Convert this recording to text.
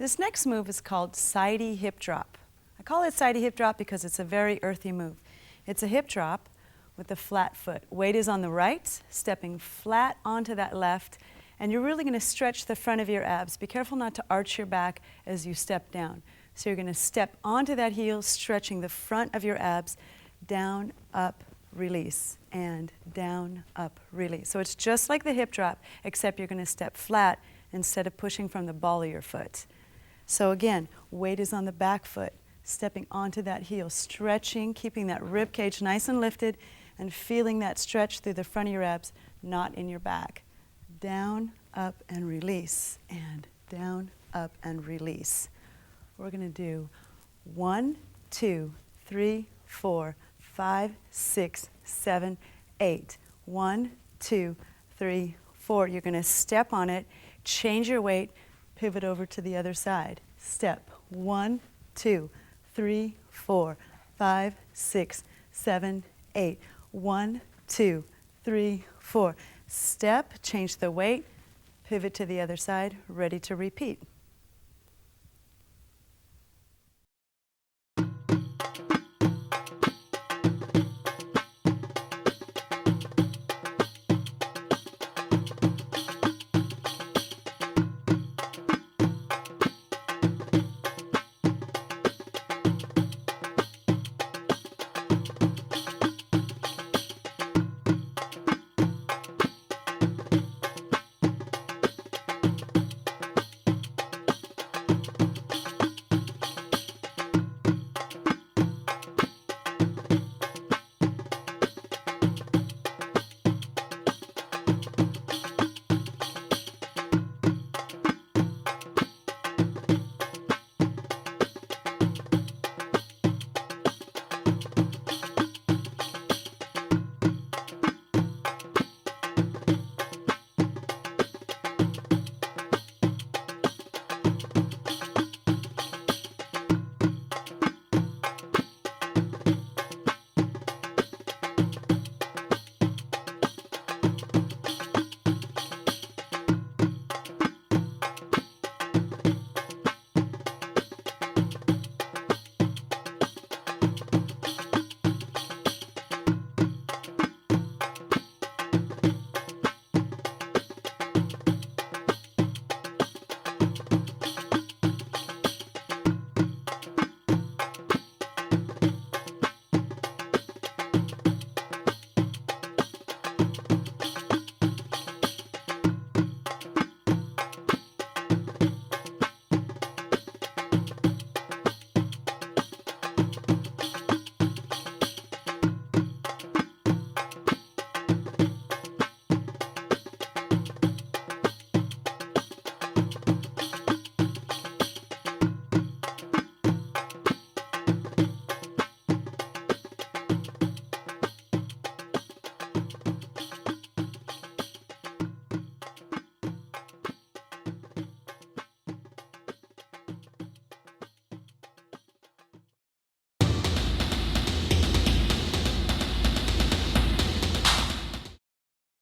This next move is called Saidi Hip Drop. I call it Saidi Hip Drop because it's a very earthy move. It's a hip drop with a flat foot. Weight is on the right, stepping flat onto that left, and you're really going to stretch the front of your abs. Be careful not to arch your back as you step down. So you're going to step onto that heel, stretching the front of your abs, down, up, release, and down, up, release. So it's just like the hip drop, except you're going to step flat instead of pushing from the ball of your foot. So again, weight is on the back foot, stepping onto that heel, stretching, keeping that rib cage nice and lifted, and feeling that stretch through the front of your abs, not in your back. Down, up, and release, and down, up, and release. We're going to do 1, 2, 3, 4, 5, 6, 7, 8. 1, 2, 3, 4. You're going to step on it, change your weight, pivot over to the other side. Step 1, 2, 3, 4, 5, 6, 7, 8. 1, 2, 3, 4. Step, change the weight, pivot to the other side, ready to repeat.